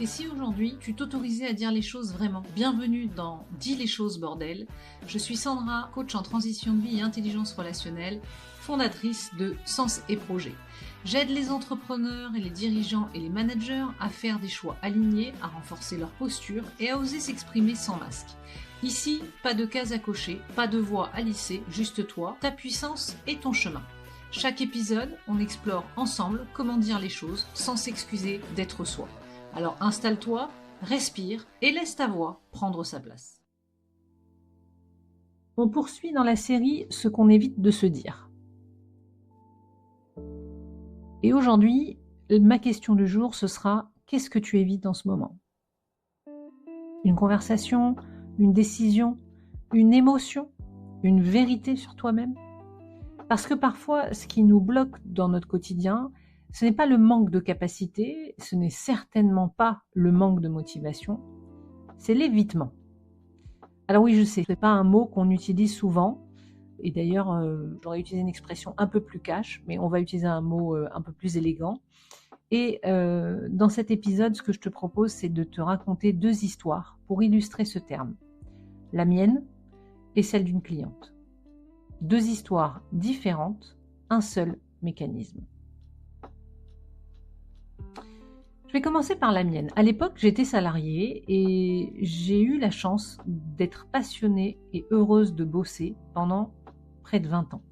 Et si aujourd'hui tu t'autorisais à dire les choses vraiment? Bienvenue dans Dis les choses bordel. Je suis Sandra, coach en transition de vie et intelligence relationnelle, fondatrice de Sens et Projet. J'aide les entrepreneurs et les dirigeants et les managers à faire des choix alignés, à renforcer leur posture et à oser s'exprimer sans masque. Ici, pas de cases à cocher, pas de voix à lisser, juste toi, ta puissance et ton chemin. Chaque épisode, on explore ensemble comment dire les choses sans s'excuser d'être soi. Alors installe-toi, respire et laisse ta voix prendre sa place. On poursuit dans la série ce qu'on évite de se dire. Et aujourd'hui, ma question du jour, ce sera « Qu'est-ce que tu évites en ce moment ?» Une conversation, une décision, une émotion, une vérité sur toi-même. Parce que parfois, ce qui nous bloque dans notre quotidien, ce n'est pas le manque de capacité, ce n'est certainement pas le manque de motivation, c'est l'évitement. Alors oui, je sais, ce n'est pas un mot qu'on utilise souvent, et d'ailleurs, j'aurais utilisé une expression un peu plus cash, mais on va utiliser un mot un peu plus élégant. Et dans cet épisode, ce que je te propose, c'est de te raconter 2 histoires pour illustrer ce terme. La mienne et celle d'une cliente. 2 histoires différentes, un seul mécanisme. Je vais commencer par la mienne. À l'époque, j'étais salariée et j'ai eu la chance d'être passionnée et heureuse de bosser pendant près de 20 ans.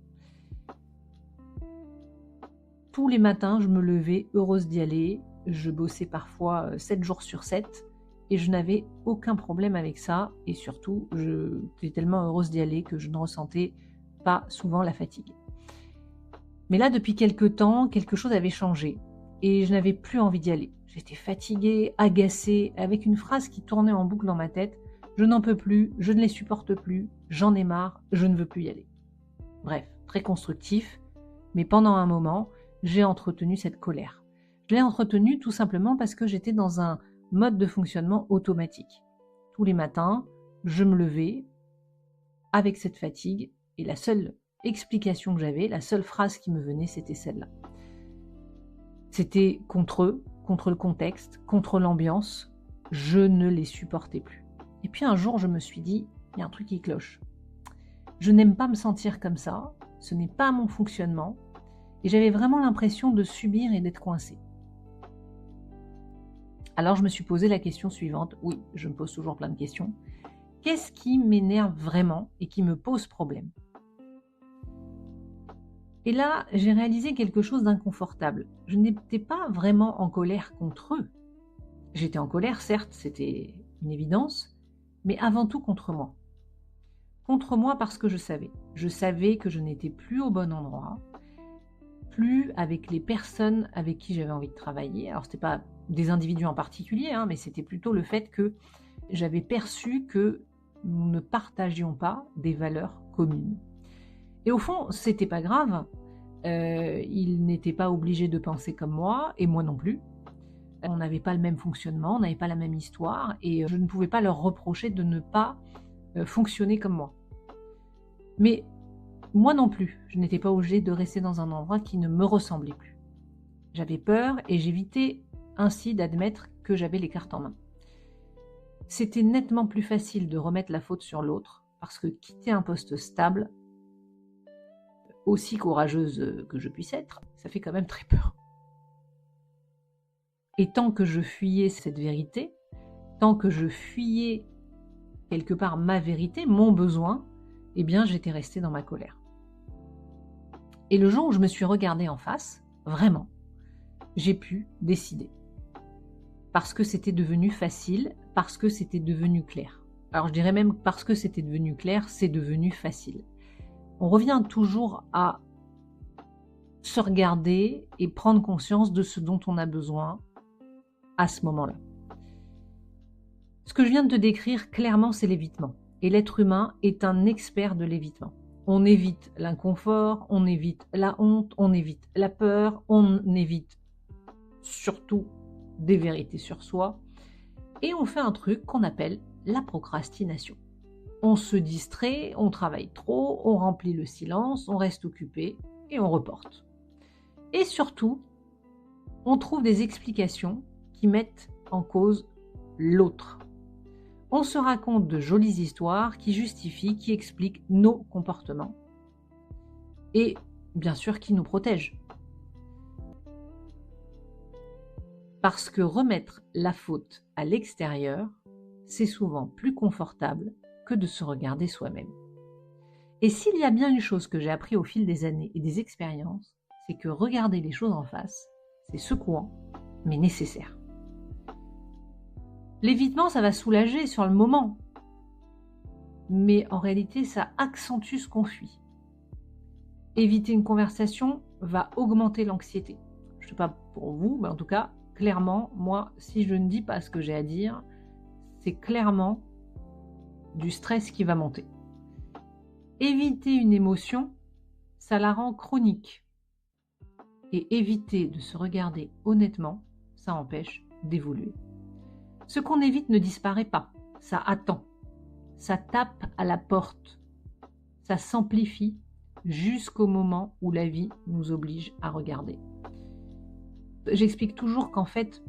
Tous les matins, je me levais heureuse d'y aller. Je bossais parfois 7 jours sur 7 et je n'avais aucun problème avec ça. Et surtout, j'étais tellement heureuse d'y aller que je ne ressentais pas souvent la fatigue. Mais là, depuis quelque temps, quelque chose avait changé et je n'avais plus envie d'y aller. J'étais fatiguée, agacée, avec une phrase qui tournait en boucle dans ma tête. Je n'en peux plus, je ne les supporte plus, j'en ai marre, je ne veux plus y aller. Bref, très constructif, mais pendant un moment, j'ai entretenu cette colère. Je l'ai entretenue tout simplement parce que j'étais dans un mode de fonctionnement automatique. Tous les matins, je me levais avec cette fatigue et la seule explication que j'avais, la seule phrase qui me venait, c'était celle-là. C'était contre eux, contre le contexte, contre l'ambiance. Je ne les supportais plus. Et puis un jour, je me suis dit, il y a un truc qui cloche. Je n'aime pas me sentir comme ça, ce n'est pas mon fonctionnement, et j'avais vraiment l'impression de subir et d'être coincée. Alors je me suis posé la question suivante, oui, je me pose toujours plein de questions. Qu'est-ce qui m'énerve vraiment et qui me pose problème ? Et là, j'ai réalisé quelque chose d'inconfortable. Je n'étais pas vraiment en colère contre eux. J'étais en colère, certes, c'était une évidence, mais avant tout contre moi. Contre moi parce que je savais. Je savais que je n'étais plus au bon endroit, plus avec les personnes avec qui j'avais envie de travailler. Alors, ce n'était pas des individus en particulier, mais c'était plutôt le fait que j'avais perçu que nous ne partagions pas des valeurs communes. Et au fond, c'était pas grave. Ils n'étaient pas obligés de penser comme moi, et moi non plus. On n'avait pas le même fonctionnement, on n'avait pas la même histoire, et je ne pouvais pas leur reprocher de ne pas fonctionner comme moi. Mais moi non plus, je n'étais pas obligée de rester dans un endroit qui ne me ressemblait plus. J'avais peur et j'évitais ainsi d'admettre que j'avais les cartes en main. C'était nettement plus facile de remettre la faute sur l'autre, parce que quitter un poste stable, aussi courageuse que je puisse être, ça fait quand même très peur. Et tant que je fuyais cette vérité, tant que je fuyais quelque part ma vérité, mon besoin, eh bien j'étais restée dans ma colère. Et le jour où je me suis regardée en face, vraiment, j'ai pu décider. Parce que c'était devenu facile, parce que c'était devenu clair. Alors je dirais même parce que c'était devenu clair, c'est devenu facile. On revient toujours à se regarder et prendre conscience de ce dont on a besoin à ce moment-là. Ce que je viens de te décrire, clairement, c'est l'évitement. Et l'être humain est un expert de l'évitement. On évite l'inconfort, on évite la honte, on évite la peur, on évite surtout des vérités sur soi. Et on fait un truc qu'on appelle la procrastination. On se distrait, on travaille trop, on remplit le silence, on reste occupé et on reporte. Et surtout, on trouve des explications qui mettent en cause l'autre. On se raconte de jolies histoires qui justifient, qui expliquent nos comportements et bien sûr qui nous protègent. Parce que remettre la faute à l'extérieur, c'est souvent plus confortable que de se regarder soi-même. Et s'il y a bien une chose que j'ai appris au fil des années et des expériences, c'est que regarder les choses en face, c'est secouant, mais nécessaire. L'évitement, ça va soulager sur le moment, mais en réalité, ça accentue ce qu'on fuit. Éviter une conversation va augmenter l'anxiété. Je ne sais pas pour vous, mais en tout cas, clairement, moi, si je ne dis pas ce que j'ai à dire, c'est clairement du stress qui va monter. Éviter une émotion, ça la rend chronique. Et éviter de se regarder honnêtement, ça empêche d'évoluer. Ce qu'on évite ne disparaît pas, ça attend. Ça tape à la porte. Ça s'amplifie jusqu'au moment où la vie nous oblige à regarder. J'explique toujours qu'en fait,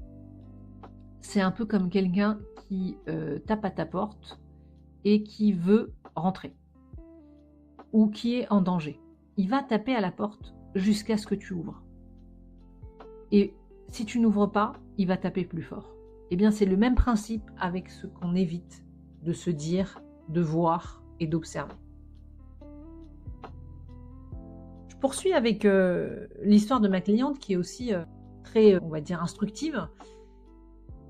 c'est un peu comme quelqu'un qui tape à ta porte et qui veut rentrer ou qui est en danger. Il va taper à la porte jusqu'à ce que tu ouvres. Et si tu n'ouvres pas, il va taper plus fort. Eh bien, c'est le même principe avec ce qu'on évite de se dire, de voir et d'observer. Je poursuis avec l'histoire de ma cliente qui est aussi très, on va dire, instructive.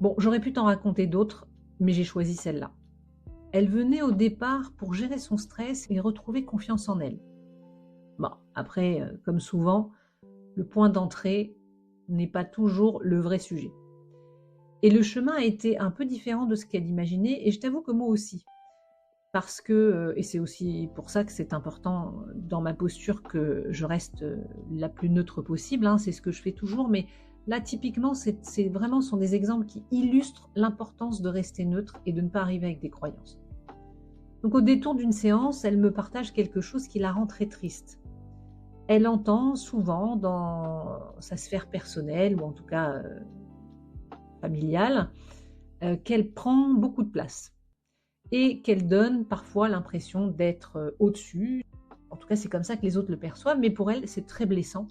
Bon, j'aurais pu t'en raconter d'autres, mais j'ai choisi celle-là. Elle venait au départ pour gérer son stress et retrouver confiance en elle. Bon, après, comme souvent, le point d'entrée n'est pas toujours le vrai sujet. Et le chemin a été un peu différent de ce qu'elle imaginait, et je t'avoue que moi aussi. Parce que, et c'est aussi pour ça que c'est important dans ma posture que je reste la plus neutre possible, hein, c'est ce que je fais toujours, mais là typiquement c'est vraiment sont des exemples qui illustrent l'importance de rester neutre et de ne pas arriver avec des croyances. Donc au détour d'une séance, elle me partage quelque chose qui la rend très triste. Elle entend souvent dans sa sphère personnelle, ou en tout cas familiale, qu'elle prend beaucoup de place et qu'elle donne parfois l'impression d'être au-dessus. En tout cas, c'est comme ça que les autres le perçoivent, mais pour elle, c'est très blessant,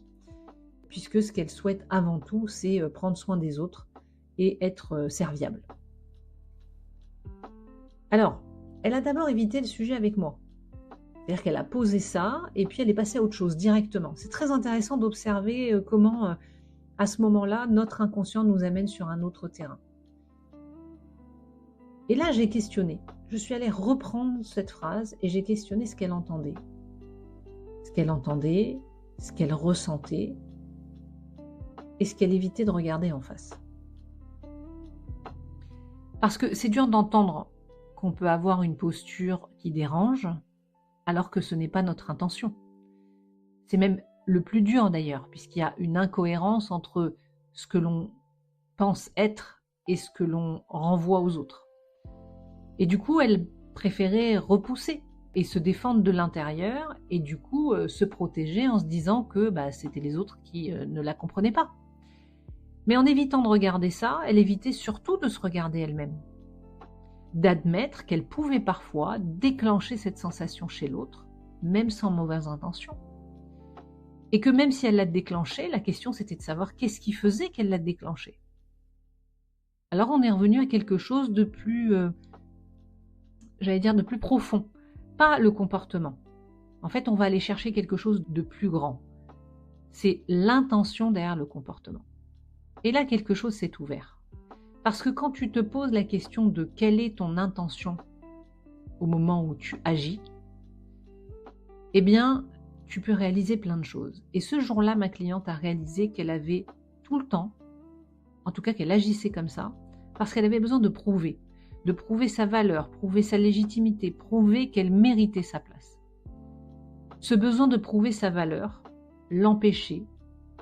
puisque ce qu'elle souhaite avant tout, c'est prendre soin des autres et être serviable. Alors, elle a d'abord évité le sujet avec moi. C'est-à-dire qu'elle a posé ça, et puis elle est passée à autre chose directement. C'est très intéressant d'observer comment, à ce moment-là, notre inconscient nous amène sur un autre terrain. Et là, j'ai questionné. Je suis allée reprendre cette phrase et j'ai questionné ce qu'elle entendait. Ce qu'elle ressentait et ce qu'elle évitait de regarder en face. Parce que c'est dur d'entendre qu'on peut avoir une posture qui dérange alors que ce n'est pas notre intention. C'est même le plus dur d'ailleurs, puisqu'il y a une incohérence entre ce que l'on pense être et ce que l'on renvoie aux autres. Et du coup, elle préférait repousser et se défendre de l'intérieur et du coup se protéger en se disant que c'était les autres qui ne la comprenaient pas. Mais en évitant de regarder ça, elle évitait surtout de se regarder elle-même. D'admettre qu'elle pouvait parfois déclencher cette sensation chez l'autre, même sans mauvaise intention. Et que même si elle l'a déclenchée, la question c'était de savoir qu'est-ce qui faisait qu'elle l'a déclenchée. Alors on est revenu à quelque chose de plus, de plus profond. Pas le comportement. En fait, on va aller chercher quelque chose de plus grand. C'est l'intention derrière le comportement. Et là, quelque chose s'est ouvert. Parce que quand tu te poses la question de quelle est ton intention au moment où tu agis, eh bien, tu peux réaliser plein de choses. Et ce jour-là, ma cliente a réalisé qu'elle avait tout le temps, en tout cas qu'elle agissait comme ça, parce qu'elle avait besoin de prouver sa valeur, prouver sa légitimité, prouver qu'elle méritait sa place. Ce besoin de prouver sa valeur l'empêchait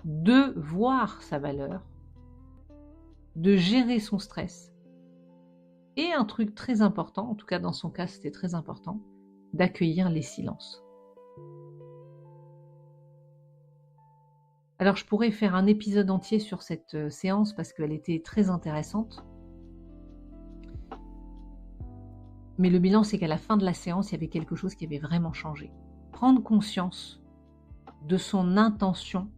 de voir sa valeur, de gérer son stress. Et un truc très important, en tout cas dans son cas c'était très important, d'accueillir les silences. Alors je pourrais faire un épisode entier sur cette séance parce qu'elle était très intéressante. Mais le bilan, c'est qu'à la fin de la séance, il y avait quelque chose qui avait vraiment changé. Prendre conscience de son intention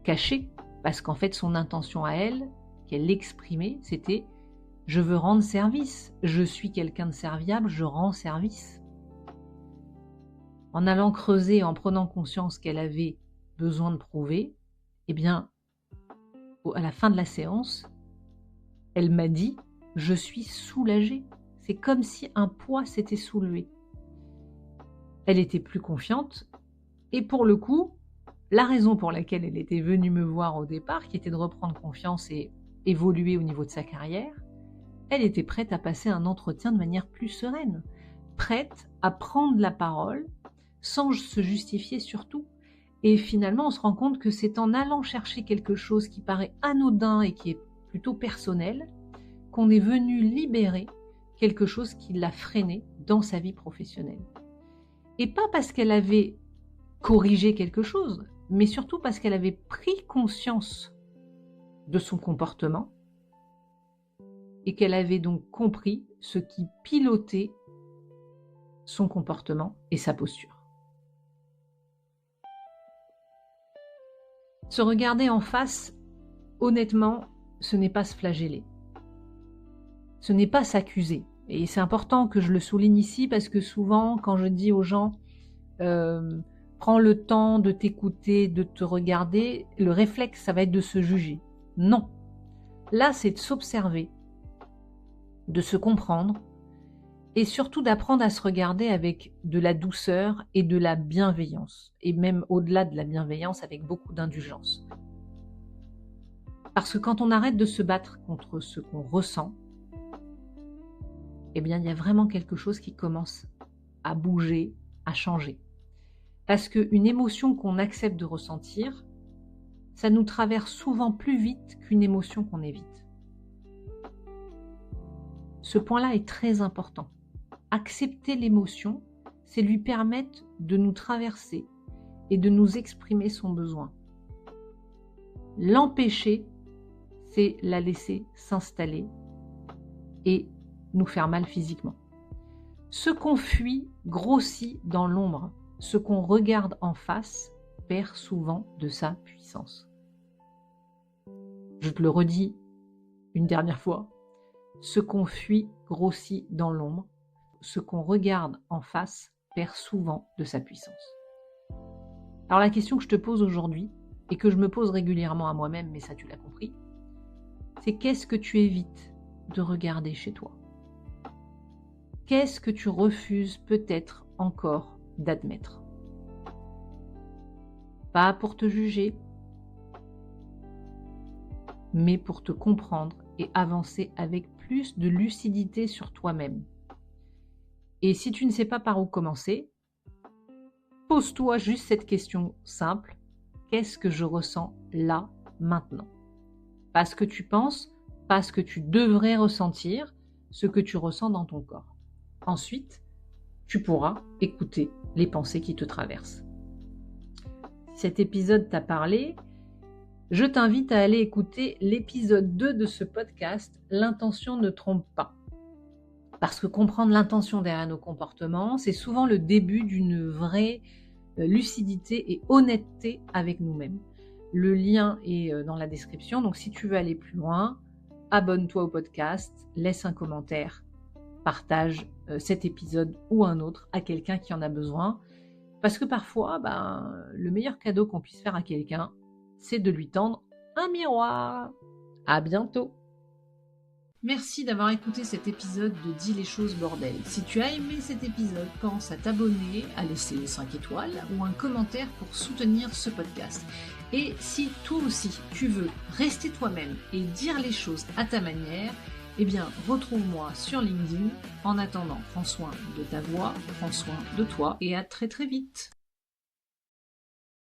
cachée, parce qu'en fait, son intention à elle, qu'elle exprimait, c'était « je veux rendre service, je suis quelqu'un de serviable, je rends service ». En allant creuser, en prenant conscience qu'elle avait besoin de prouver, eh bien, à la fin de la séance, elle m'a dit « je suis soulagée ». C'est comme si un poids s'était soulevé. Elle était plus confiante et pour le coup, la raison pour laquelle elle était venue me voir au départ, qui était de reprendre confiance et évoluer au niveau de sa carrière, elle était prête à passer un entretien de manière plus sereine, prête à prendre la parole sans se justifier surtout. Et finalement, on se rend compte que c'est en allant chercher quelque chose qui paraît anodin et qui est plutôt personnel, qu'on est venu libérer quelque chose qui l'a freinée dans sa vie professionnelle. Et pas parce qu'elle avait corrigé quelque chose, mais surtout parce qu'elle avait pris conscience de son comportement et qu'elle avait donc compris ce qui pilotait son comportement et sa posture. Se regarder en face, honnêtement, ce n'est pas se flageller. Ce n'est pas s'accuser. Et c'est important que je le souligne ici parce que souvent, quand je dis aux gens prends le temps de t'écouter, de te regarder, le réflexe, ça va être de se juger. Non. Là, c'est de s'observer, de se comprendre et surtout d'apprendre à se regarder avec de la douceur et de la bienveillance. Et même au-delà de la bienveillance, avec beaucoup d'indulgence. Parce que quand on arrête de se battre contre ce qu'on ressent, eh bien, il y a vraiment quelque chose qui commence à bouger, à changer. Parce qu'une émotion qu'on accepte de ressentir, ça nous traverse souvent plus vite qu'une émotion qu'on évite. Ce point-là est très important. Accepter l'émotion, c'est lui permettre de nous traverser et de nous exprimer son besoin. L'empêcher, c'est la laisser s'installer et nous faire mal physiquement. Ce qu'on fuit grossit dans l'ombre. Ce qu'on regarde en face perd souvent de sa puissance. Je te le redis une dernière fois. Ce qu'on fuit grossit dans l'ombre. Ce qu'on regarde en face perd souvent de sa puissance. Alors la question que je te pose aujourd'hui, et que je me pose régulièrement à moi-même, mais ça tu l'as compris, c'est qu'est-ce que tu évites de regarder chez toi ? Qu'est-ce que tu refuses peut-être encore d'admettre ? Pas pour te juger, mais pour te comprendre et avancer avec plus de lucidité sur toi-même. Et si tu ne sais pas par où commencer, pose-toi juste cette question simple. Qu'est-ce que je ressens là, maintenant ? Pas ce que tu penses, pas ce que tu devrais ressentir, ce que tu ressens dans ton corps. Ensuite, tu pourras écouter les pensées qui te traversent. Si cet épisode t'a parlé, je t'invite à aller écouter l'épisode 2 de ce podcast, L'intention ne trompe pas. Parce que comprendre l'intention derrière nos comportements, c'est souvent le début d'une vraie lucidité et honnêteté avec nous-mêmes. Le lien est dans la description, donc si tu veux aller plus loin, abonne-toi au podcast, laisse un commentaire, partage cet épisode ou un autre à quelqu'un qui en a besoin. Parce que parfois, le meilleur cadeau qu'on puisse faire à quelqu'un, c'est de lui tendre un miroir. À bientôt. Merci d'avoir écouté cet épisode de Dis les choses bordel. Si tu as aimé cet épisode, pense à t'abonner, à laisser 5 étoiles ou un commentaire pour soutenir ce podcast. Et si toi aussi tu veux rester toi-même et dire les choses à ta manière, eh bien retrouve-moi sur LinkedIn. En attendant, prends soin de ta voix, prends soin de toi et à très très vite.